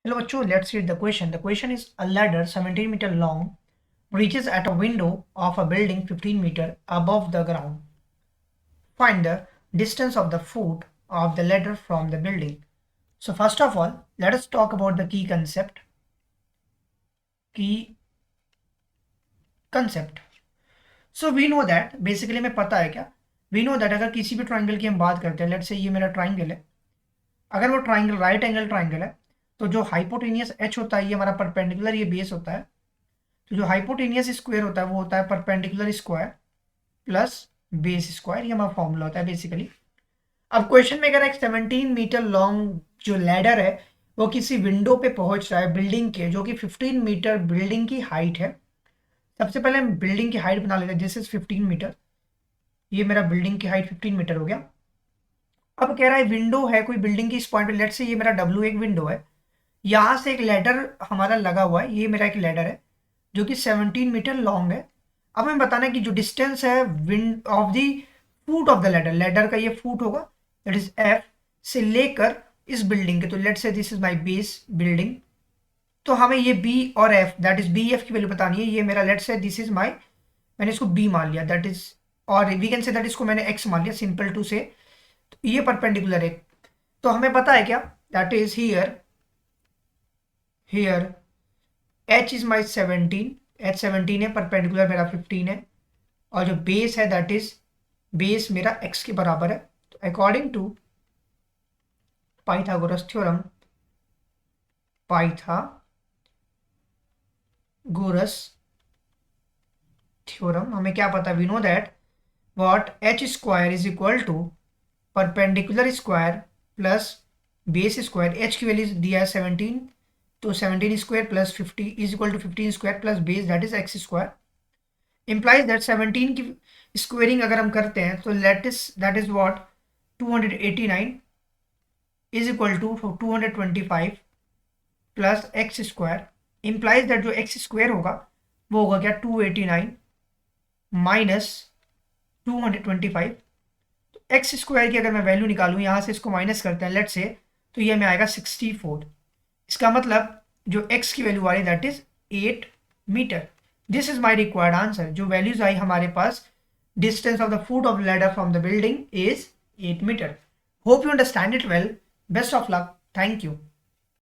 Hello बच्चों, let's read the question. The question is a ladder 17 meter long reaches at a window of a building 15 meter above the ground. Find the distance of the foot of the ladder from the building. So first of all, let us talk about the key concept. Key concept. So we know that basically हमें पता है क्या? We know that अगर किसी भी triangle की हम बात करते हैं, लेट्स से ये मेरा ट्राइंगल है, अगर वो ट्राइंगल राइट एंगल ट्राइंगल है तो जो हाइपोटेनियस एच होता है ये हमारा परपेंडिकुलर ये बेस होता है, तो जो हाइपोटेनियस स्क्वायर होता है वो होता है perpendicular square plus base square, ये हमारा फॉर्मूला होता है बेसिकली। अब क्वेश्चन में अगर एक 17 मीटर लॉन्ग जो लैडर है वो किसी विंडो पे पहुंच रहा है बिल्डिंग के, जो कि 15 मीटर बिल्डिंग की हाइट है। सबसे पहले हम बिल्डिंग की हाइट बना लेते हैं, दिस इज 15 मीटर, ये मेरा बिल्डिंग की हाइट 15 मीटर हो गया। अब कह रहा है विंडो है कोई बिल्डिंग की इस पॉइंट पे, लेट से ये मेरा W एक विंडो है, यहाँ से एक लैडर हमारा लगा हुआ है, ये मेरा एक लैडर है जो कि 17 मीटर लॉन्ग है। अब हमें बताना है कि जो डिस्टेंस है wind of the foot of the ladder, ladder का ये फूट होगा दैट इज एफ, से लेकर इस बिल्डिंग के, तो let's say this is my base building, तो हमें ये बी और F that is B F की वैल्यू बतानी है। ये मेरा let's say this is my, मैंने इसको बी मान लिया दैट इज, और वी कैन से दैट इसको मैंने एक्स मान लिया, सिंपल टू से, तो ये परपेंडिकुलर है। तो हमें पता है क्या, that is here h is my 17, h 17 है, परपेंडिकुलर मेरा 15 है, और जो बेस है दैट इज बेस मेरा x के बराबर है। तो according to Pythagoras theorem, Pythagoras theorem हमें क्या पता, we know that what h square is equal to perpendicular square plus base square, h की वैल्यू दिया है 17, तो 17 square plus 50 is equal to 15 square plus base that is x square, implies that 17 की squaring अगर हम करते हैं तो that is what 289 is equal to 225 plus X square, implies that जो एक्स स्क्वायर होगा वो होगा क्या 289 माइनस 225, तो एक्स स्क्वायर की अगर मैं वैल्यू निकालूं यहाँ से इसको माइनस करते हैं लेट से, तो ये हमें आएगा 64। इसका मतलब जो x की वैल्यू आ रही that is 8 metre. This is my required answer. जो वैल्यूज आई हमारे पास, distance of the foot of ladder from the building is 8 metre. Hope you understand it well. Best of luck, thank you.